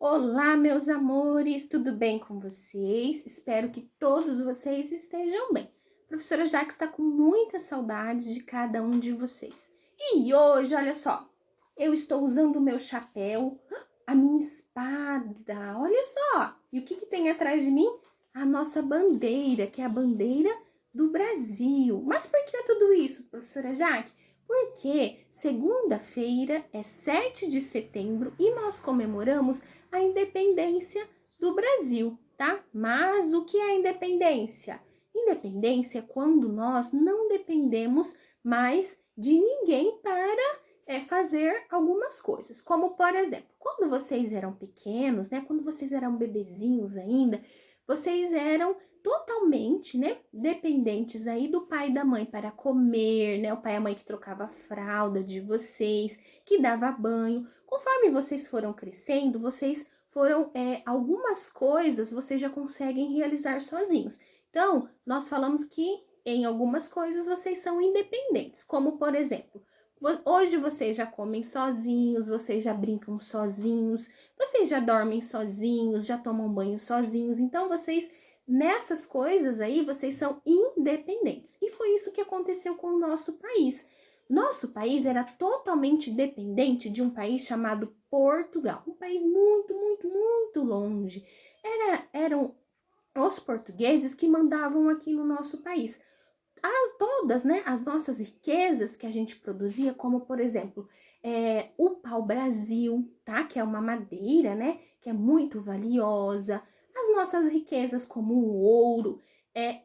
Olá, meus amores, tudo bem com vocês? Espero que todos vocês estejam bem. A professora Jaque está com muita saudade de cada um de vocês. E hoje, olha só, eu estou usando o meu chapéu, a minha espada, olha só. E o que tem atrás de mim? A nossa bandeira, que é a bandeira do Brasil. Mas por que tudo isso, professora Jaque? Porque segunda-feira é 7 de setembro e nós comemoramos a independência do Brasil, tá? Mas o que é a independência? Independência é quando nós não dependemos mais de ninguém para fazer algumas coisas. Como, por exemplo, quando vocês eram pequenos, né? Quando vocês eram bebezinhos ainda, vocês eram totalmente, né, dependentes aí do pai e da mãe para comer, né? O pai e a mãe que trocava a fralda de vocês, que dava banho. Conforme vocês foram crescendo, vocês foram, algumas coisas vocês já conseguem realizar sozinhos. Então, nós falamos que em algumas coisas vocês são independentes, como por exemplo, hoje vocês já comem sozinhos, vocês já brincam sozinhos, vocês já dormem sozinhos, já tomam banho sozinhos, então vocês nessas coisas aí, vocês são independentes. E foi isso que aconteceu com o nosso país. Nosso país era totalmente dependente de um país chamado Portugal, um país muito, muito, muito longe. Eram os portugueses que mandavam aqui no nosso país. Todas, né, as nossas riquezas que a gente produzia, como por exemplo, o pau-brasil, tá? Que é uma madeira, né? Que é muito valiosa. As nossas riquezas, como o ouro,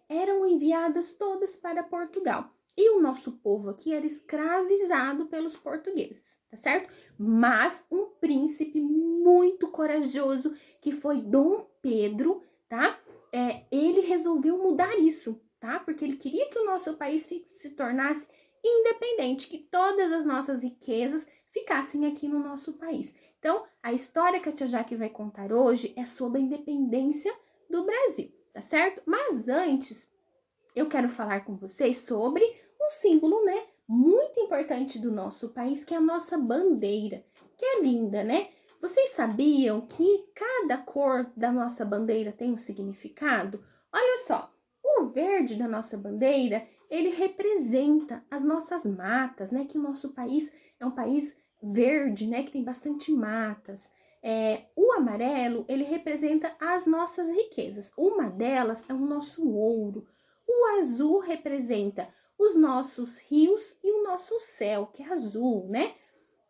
eram enviadas todas para Portugal. E o nosso povo aqui era escravizado pelos portugueses, tá certo? Mas um príncipe muito corajoso, que foi Dom Pedro, tá? Ele resolveu mudar isso, tá? Porque ele queria que o nosso país se tornasse independente, que todas as nossas riquezas ficassem aqui no nosso país. Então, a história que a tia Jaque vai contar hoje é sobre a independência do Brasil, tá certo? Mas antes, eu quero falar com vocês sobre um símbolo, né, muito importante do nosso país, que é a nossa bandeira, que é linda, né? Vocês sabiam que cada cor da nossa bandeira tem um significado? Olha só, o verde da nossa bandeira, ele representa as nossas matas, né? Que o nosso país é um país verde, né? Que tem bastante matas. O amarelo, ele representa as nossas riquezas. Uma delas é o nosso ouro. O azul representa os nossos rios e o nosso céu, que é azul, né?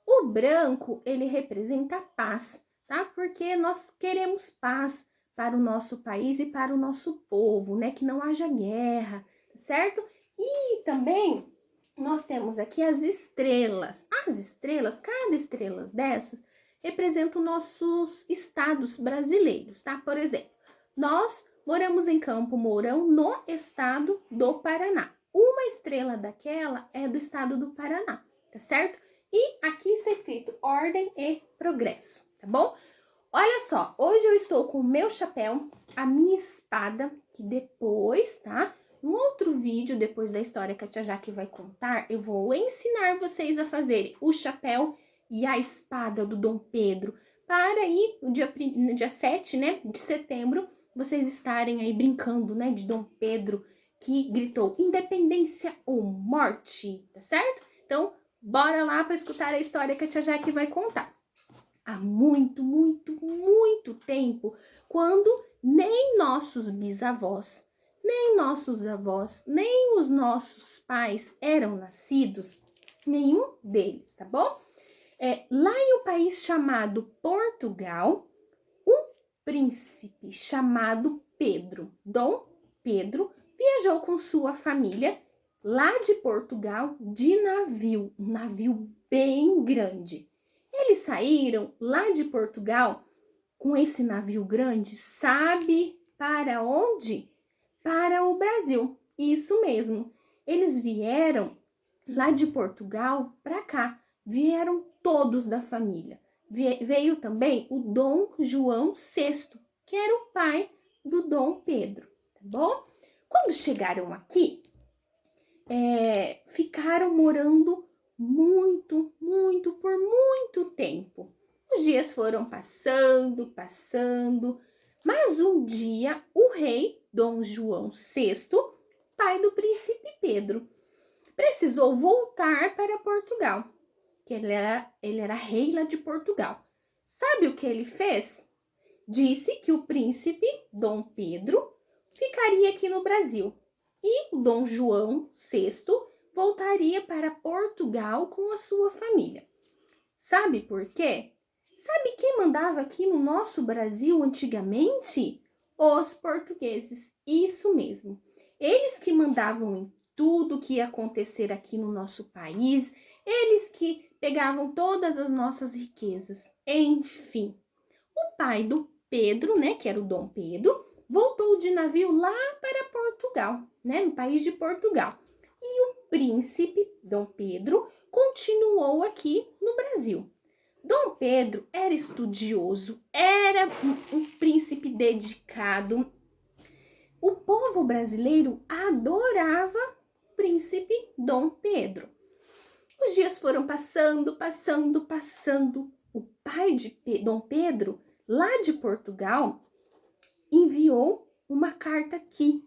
O branco, ele representa a paz, tá? Porque nós queremos paz para o nosso país e para o nosso povo, né? Que não haja guerra, certo? E também nós temos aqui as estrelas. As estrelas, cada estrela dessas representa os nossos estados brasileiros, tá? Por exemplo, nós moramos em Campo Mourão, no estado do Paraná. Uma estrela daquela é do estado do Paraná, tá certo? E aqui está escrito ordem e progresso, tá bom? Olha só, hoje eu estou com o meu chapéu, a minha espada, que depois, tá? Um outro vídeo, depois da história que a tia Jaque vai contar, eu vou ensinar vocês a fazerem o chapéu e a espada do Dom Pedro, para aí no dia 7, né, de setembro, vocês estarem aí brincando, né, de Dom Pedro, que gritou independência ou morte, tá certo? Então, bora lá para escutar a história que a tia Jaque vai contar. Há muito, muito, muito tempo, quando nem nossos bisavós, nem nossos avós, nem os nossos pais eram nascidos, nenhum deles, tá bom? Lá em um país chamado Portugal, um príncipe chamado Pedro, Dom Pedro, viajou com sua família lá de Portugal de navio, um navio bem grande. Eles saíram lá de Portugal com esse navio grande, sabe para onde? Para o Brasil. Isso mesmo. Eles vieram lá de Portugal para cá. Vieram todos da família. Veio também o Dom João VI, que era o pai do Dom Pedro, tá bom? Quando chegaram aqui, ficaram morando muito, muito, por muito tempo. Os dias foram passando, mas um dia o rei Dom João VI, pai do príncipe Pedro, precisou voltar para Portugal, que ele era rei lá de Portugal. Sabe o que ele fez? Disse que o príncipe Dom Pedro ficaria aqui no Brasil e o Dom João VI voltaria para Portugal com a sua família. Sabe por quê? Sabe quem mandava aqui no nosso Brasil antigamente? Os portugueses, isso mesmo. Eles que mandavam em tudo que ia acontecer aqui no nosso país, eles que pegavam todas as nossas riquezas. Enfim, o pai do Pedro, né, que era o Dom Pedro, voltou de navio lá para Portugal, né, no país de Portugal. E o príncipe Dom Pedro continuou aqui no Brasil. Dom Pedro era estudioso, era um príncipe dedicado. O povo brasileiro adorava o príncipe Dom Pedro. Os dias foram passando. O pai de Dom Pedro, lá de Portugal, enviou uma carta aqui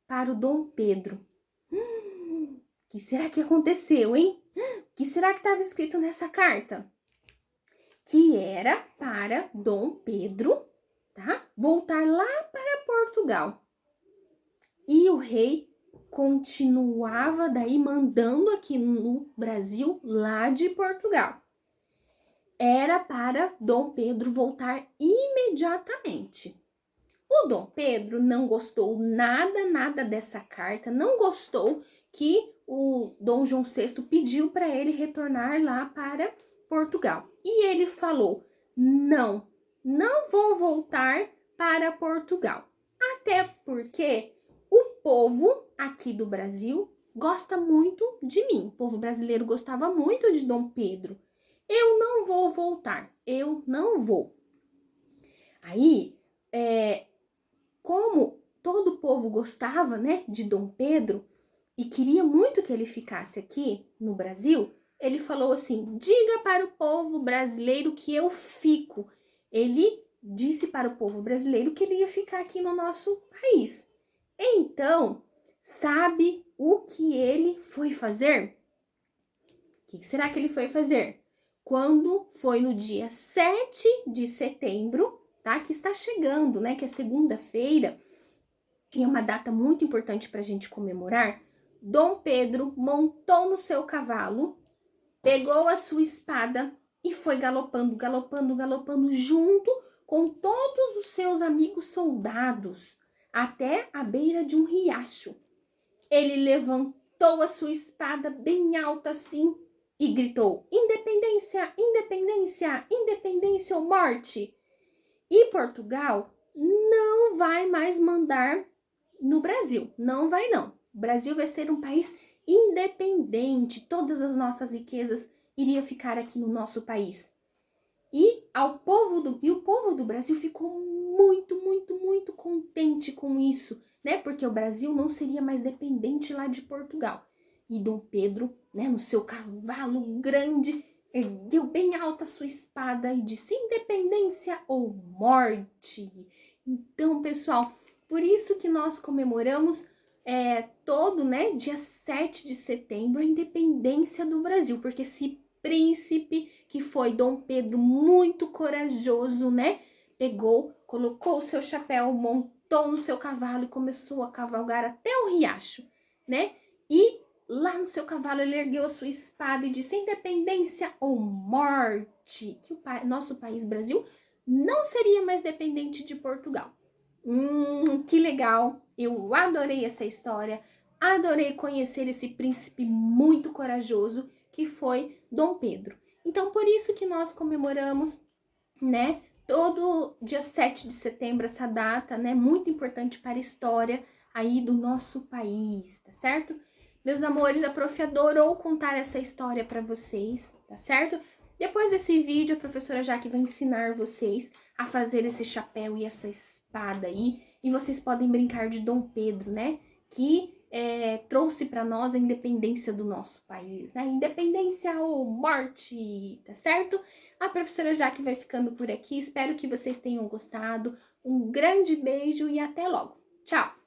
para o Dom Pedro. O que será que aconteceu, hein? O que será que estava escrito nessa carta? Que era para Dom Pedro, tá? Voltar lá para Portugal. E o rei continuava daí mandando aqui no Brasil, lá de Portugal. Era para Dom Pedro voltar imediatamente. O Dom Pedro não gostou nada dessa carta, não gostou que o Dom João VI pediu para ele retornar lá para Portugal. E ele falou: não vou voltar para Portugal. Até porque o povo aqui do Brasil gosta muito de mim. O povo brasileiro gostava muito de Dom Pedro. Eu não vou voltar, eu não vou. Aí, como todo o povo gostava, né, de Dom Pedro e queria muito que ele ficasse aqui no Brasil, ele falou assim: diga para o povo brasileiro que eu fico. Ele disse para o povo brasileiro que ele ia ficar aqui no nosso país. Então, sabe o que ele foi fazer? O que será que ele foi fazer? Quando foi no dia 7 de setembro, tá? Que está chegando, né? Que é segunda-feira, e é uma data muito importante para a gente comemorar. Dom Pedro montou no seu cavalo, pegou a sua espada e foi galopando junto com todos os seus amigos soldados até a beira de um riacho. Ele levantou a sua espada bem alta assim e gritou: independência, independência, independência ou morte. E Portugal não vai mais mandar no Brasil, não vai não. O Brasil vai ser um país independente, todas as nossas riquezas iriam ficar aqui no nosso país. E o povo do Brasil ficou muito contente com isso, né? Porque o Brasil não seria mais dependente lá de Portugal. E Dom Pedro, né, no seu cavalo grande, ergueu bem alta a sua espada e disse: independência ou morte. Então, pessoal, por isso que nós comemoramos todo, né, dia 7 de setembro, a independência do Brasil, porque esse príncipe que foi Dom Pedro, muito corajoso, né, pegou, colocou o seu chapéu, montou no seu cavalo e começou a cavalgar até o riacho, né, e lá no seu cavalo ele ergueu a sua espada e disse: independência ou morte, que o nosso país Brasil não seria mais dependente de Portugal. Que legal! Eu adorei essa história, adorei conhecer esse príncipe muito corajoso que foi Dom Pedro. Então, por isso que nós comemoramos, né, todo dia 7 de setembro, essa data, né, muito importante para a história aí do nosso país, tá certo? Meus amores, a prof adorou contar essa história para vocês, tá certo? Depois desse vídeo, a professora Jaque vai ensinar vocês a fazer esse chapéu e essa espada aí, e vocês podem brincar de Dom Pedro, né? Que trouxe para nós a independência do nosso país, né? Independência ou morte, tá certo? A professora Jaque vai ficando por aqui. Espero que vocês tenham gostado. Um grande beijo e até logo. Tchau!